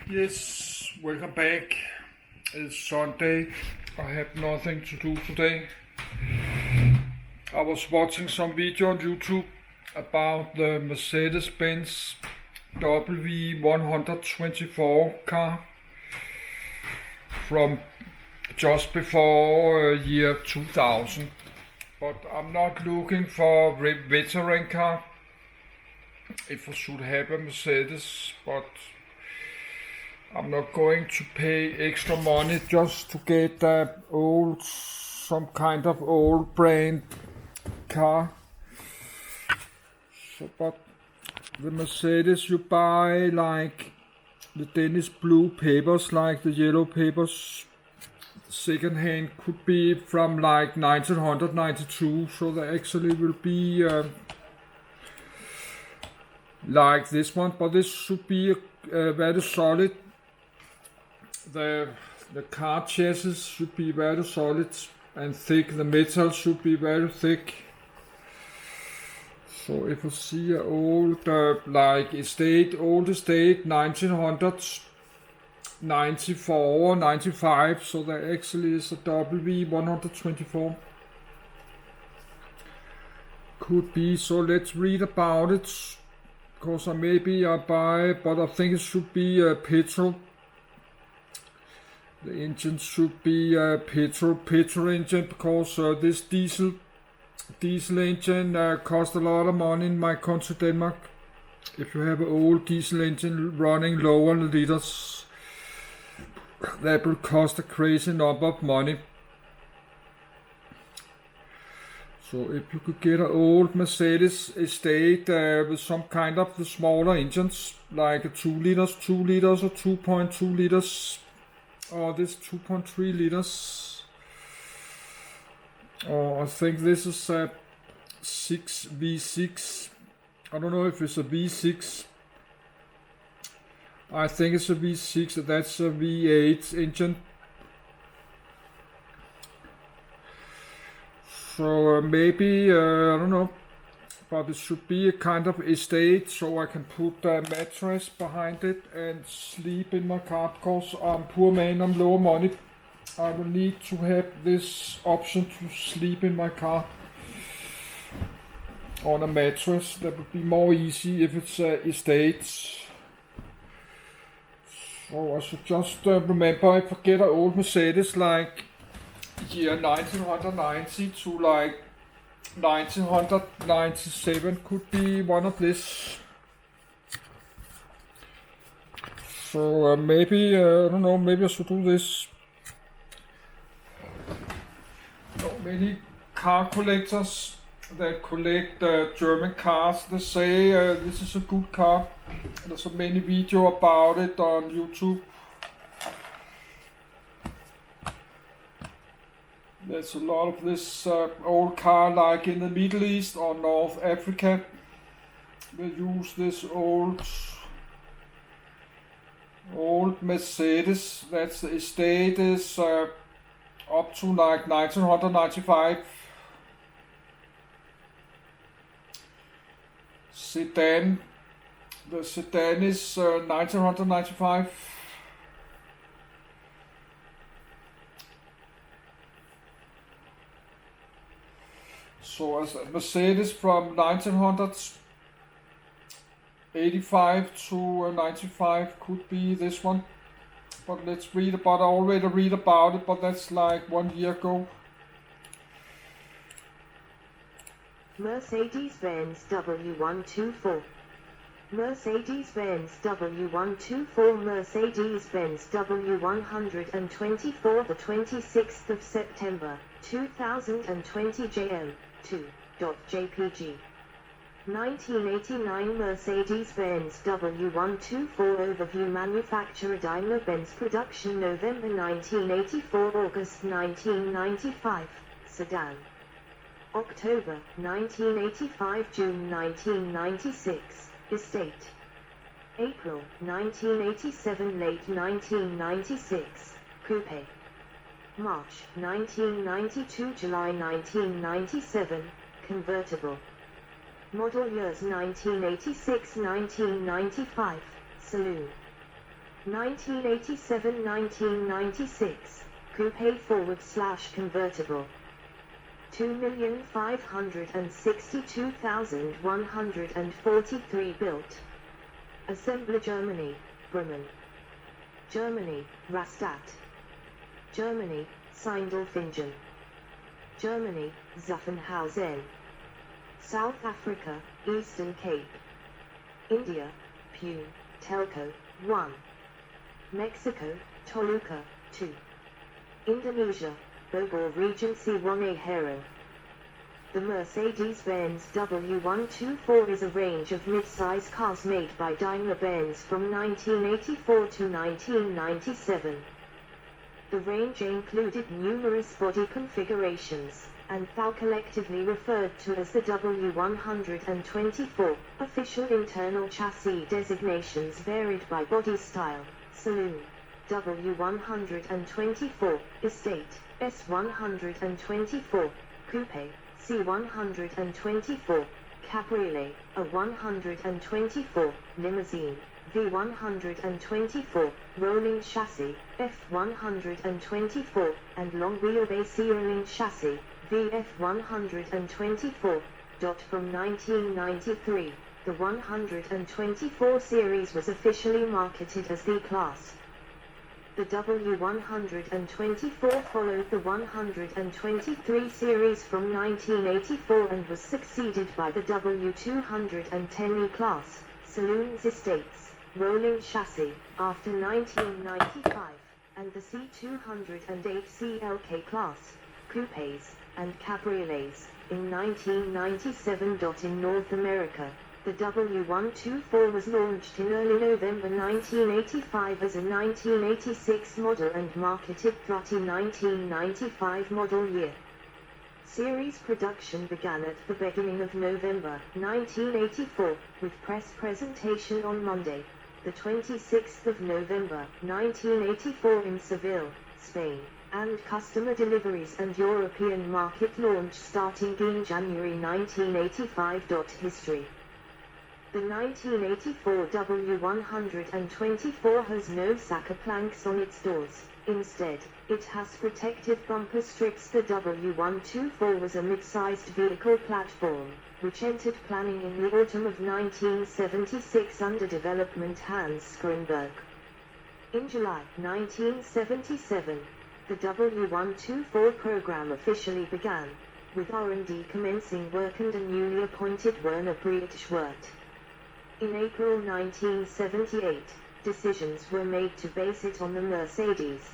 Yes, welcome back. It's Sunday. I have nothing to do today. I was watching some video on YouTube about the Mercedes-Benz W124 car from just before year 2000. But I'm not looking for a veteran car. If I should have a Mercedes, but I'm not going to pay extra money just to get some kind of old brand car. So, but the Mercedes you buy, like the Dennis blue papers, like the yellow papers, second hand could be from like 1992, so they actually will be like this one, but this should be very solid. The car chassis should be very solid and thick. The metal should be very thick. So if you see an old like old estate 1994, 95, so that actually is a W124. Could be, so let's read about it. Because maybe I buy, but I think it should be petrol. The engine should be petrol engine, because this diesel engine costs a lot of money in my country, Denmark. If you have an old diesel engine running low on liters, that will cost a crazy number of money. So if you could get an old Mercedes estate with some kind of the smaller engines, like a 2 liters or 2.2 liters, or this 2.3 liters, or I think this is a 6 V6. I don't know if it's a V6. I think it's a V6. That's a V8 engine. So maybe, I don't know, but it should be a kind of estate, so I can put a mattress behind it and sleep in my car, because I'm a poor man, I'm low money. I will need to have this option to sleep in my car on a mattress. That would be more easy if it's a estate. So I should just remember, if I get an old Mercedes like year 1990 to like 1997, could be one of this. So maybe, I don't know, maybe I should do this. So many car collectors that collect German cars, they say this is a good car. There's so many videos about it on YouTube. There's a lot of this old car, like in the Middle East or North Africa. They use this old Mercedes. That's the estate is up to like 1995. Sedan. The sedan is 1995. So as a Mercedes from 1985 to 95 could be this one. But let's read about, I already read about it, but that's like 1 year ago. Mercedes-Benz W124. Mercedes-Benz W124. Mercedes-Benz W124, the 26th of September 2020, JM2.jpg. 1989 Mercedes-Benz W124 overview. Manufacturer Daimler-Benz. Production November 1984, August 1995, sedan. October 1985, June 1996, estate. April 1987, late 1996, coupe. March 1992, July 1997, convertible. Model years 1986-1995, saloon. 1987-1996, coupe forward/convertible. 2,562,143 built. Assembler Germany, Bremen. Germany, Rastatt. Germany, Sindelfingen. Germany, Zuffenhausen. South Africa, Eastern Cape. India, Pune, Telco, 1. Mexico, Toluca, 2. Indonesia, Bogor Regency 1A Hero. The Mercedes-Benz W124 is a range of mid-size cars made by Daimler-Benz from 1984 to 1997. The range included numerous body configurations, and now collectively referred to as the W124. Official internal chassis designations varied by body style: saloon, W124, estate, S124, coupe, C124, cabriolet, A124, limousine, V124, rolling chassis, F124, and long wheelbase rolling chassis, VF124. From 1993, the 124 series was officially marketed as the class. The W124 followed the 123 series from 1984 and was succeeded by the W210 E-Class, saloons, estates, rolling chassis, after 1995, and the C208 CLK class, coupes, and cabriolets, in 1997. In North America, the W124 was launched in early November 1985 as a 1986 model and marketed throughout the 1995 model year. Series production began at the beginning of November 1984, with press presentation on Monday, the 26th of November 1984 in Seville, Spain, and customer deliveries and European market launch starting in January 1985. History. The 1984 W124 has no Saka planks on its doors. Instead, it has protective bumper strips. The W124 was a mid-sized vehicle platform, which entered planning in the autumn of 1976 under development Hans Skrinberg. In July 1977, the W124 program officially began, with R&D commencing work and a newly appointed Werner Breitschwert. In April 1978, decisions were made to base it on the Mercedes.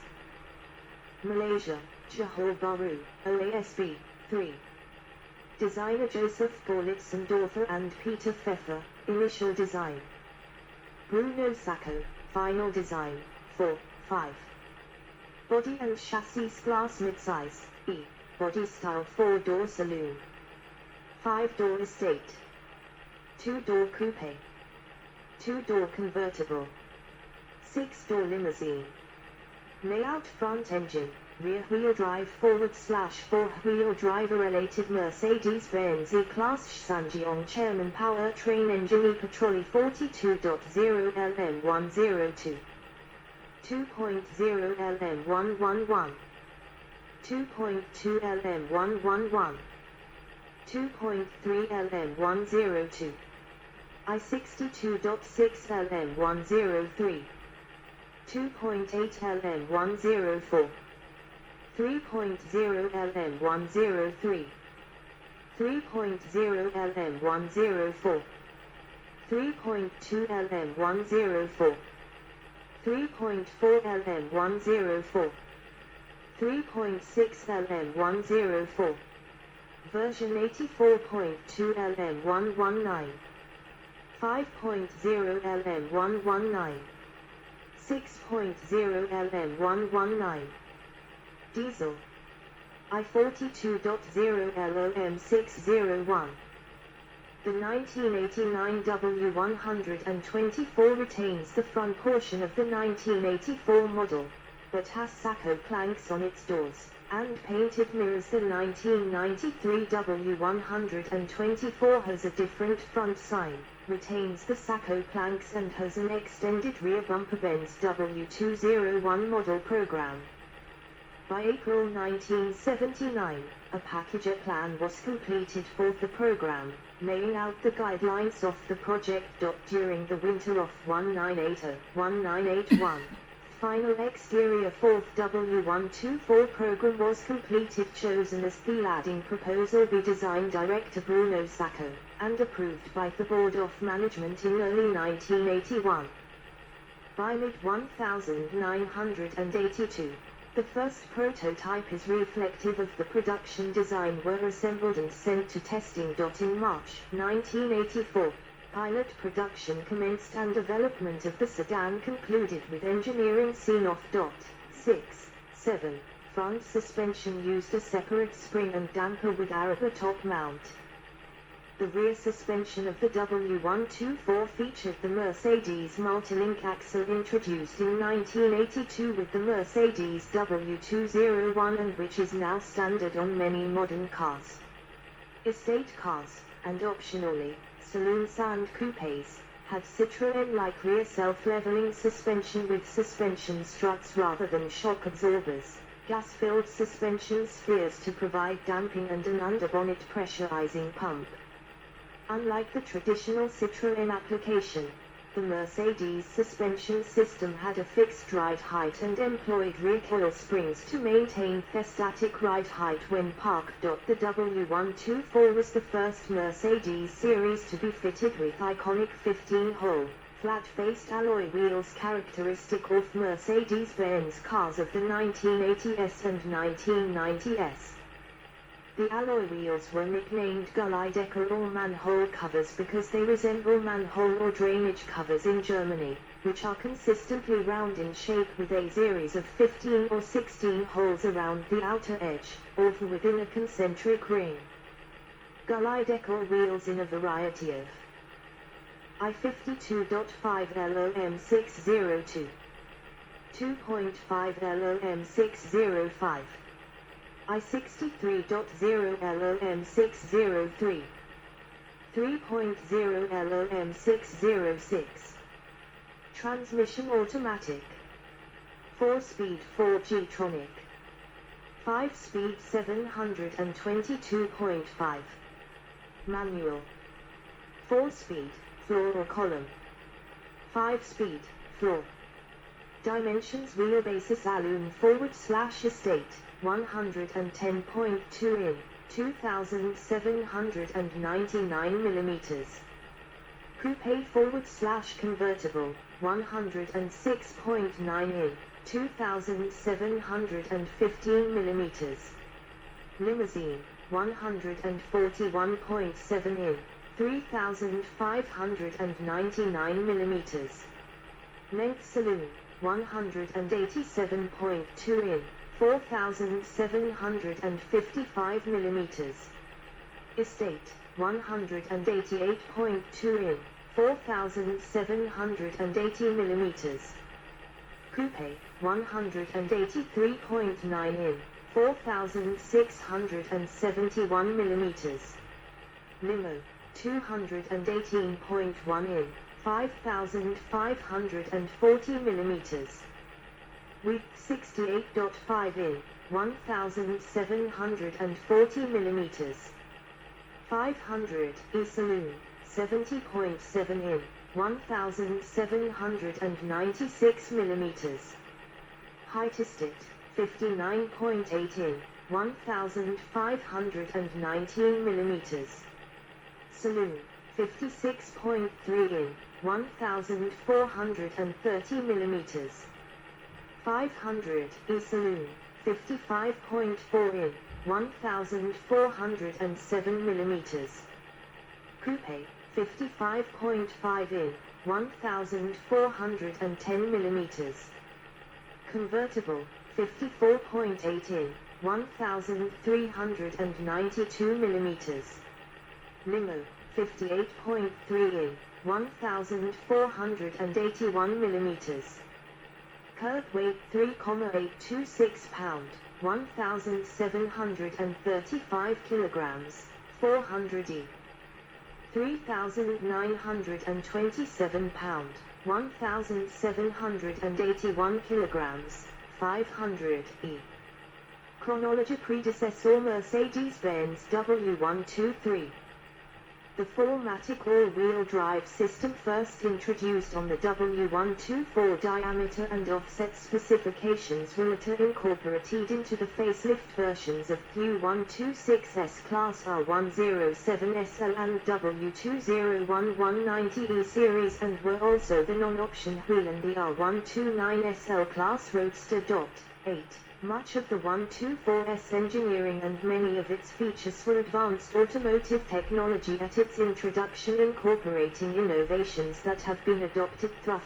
Malaysia, Johor Bahru, OASB, 3. Designer Joseph Borlitzendorfer and Peter Pfeffer, initial design. Bruno Sacco, final design, 4, 5. Body and chassis class midsize, E, body style 4-door saloon. 5-door estate. 2-door coupe. 2-door convertible. 6-door limousine. Layout: front engine, rear-wheel drive, forward/four-wheel drive. Related Mercedes-Benz E-Class Sanjiong Chairman powertrain engine E-Patrolli 42.0 LM102. 2.0 LM111. 2.2 LM111. 2.3 LM102. I62.6 LM103. 2.8 LM104. 3.0 LM103. 3.0 LM104. 3.2 LM104. 3.4 LM104. 3.6 LM104. Version 84.2 LM119. 5.0 LM119. 6.0 LM119. Diesel. I42.0 LOM601. The 1989 W124 retains the front portion of the 1984 model, but has Sacco planks on its doors. and painted mirrors. The 1993 W124 has a different front sign, retains the Sacco planks and has an extended rear bumper. Benz W201 model program. By April 1979, a packager plan was completed for the program, laying out the guidelines of the project. During the winter of 1980-1981, final exterior for the W124 program was completed, chosen as the ladding proposal by design director Bruno Sacco, and approved by the Board of Management in early 1981. By mid-1982, the first prototype is reflective of the production design were assembled and sent to testing. In March 1984, pilot production commenced and development of the sedan concluded with engineering seen off. 6.7. Front suspension used a separate spring and damper with Araba top mount. The rear suspension of the W124 featured the Mercedes multi-link axle introduced in 1982 with the Mercedes W201 and which is now standard on many modern cars, estate cars, and optionally, saloons and coupes, had Citroën-like rear self-leveling suspension with suspension struts rather than shock absorbers, gas-filled suspension spheres to provide damping and an underbonnet pressurizing pump. Unlike the traditional Citroën application, the Mercedes suspension system had a fixed ride height and employed rear coil springs to maintain the static ride height when parked. The W124 was the first Mercedes series to be fitted with iconic 15-hole, flat-faced alloy wheels characteristic of Mercedes-Benz cars of the 1980s and 1990s. The alloy wheels were nicknamed Gullydecker or manhole covers because they resemble manhole or drainage covers in Germany, which are consistently round in shape with a series of 15 or 16 holes around the outer edge, or within a concentric ring. Gullydecker wheels in a variety of I52.5 LOM602, 2.5 LOM605, I63.0 LOM603, 3.0 LOM606. Transmission automatic. 4-speed 4G-tronic. 5-speed 722.5. Manual. 4-speed, floor or column. 5-speed, floor. Dimensions wheelbase saloon /estate, 110.2 in, 2,799 millimeters. Coupe /convertible, 106.9 in, 2,715 millimeters. Limousine, 141.7 in, 3,599 millimeters. Length saloon, 187.2 in, 4,755 millimeters. Estate, 188.2 in, 4,780 millimeters. Coupe, 183.9 in, 4,671 millimeters. Limo, 218.1 in, 5,540 millimeters. Width 68.5 in, 1,740 millimeters. 500 E saloon, 70.7 in, 1,796 millimeters. Height estate, 59.8 in, 1,519 millimeters. Saloon, 56.3 in, 1,430 millimeters. 500 E saloon, 55.4 in, 1,407 millimeters. Coupe, 55.5 in, 1,410 millimeters. Convertible, 54.8 in, 1,392 millimeters. Limo, 58.3 in, 1,481 millimeters. Curb weight 3,826 pound. 1,735 kilograms, 400 e. 3,927 pound, 1,781 kilograms, 500 e. Chronology predecessor Mercedes-Benz W123. The 4MATIC all-wheel drive system first introduced on the W124 diameter and offset specifications were later incorporated into the facelift versions of W126S Class R107SL and W201 series and were also the non-option wheel in the R129SL Class Roadster. 8. Much of the 124's engineering and many of its features were advanced automotive technology at its introduction, incorporating innovations that have been adopted throughout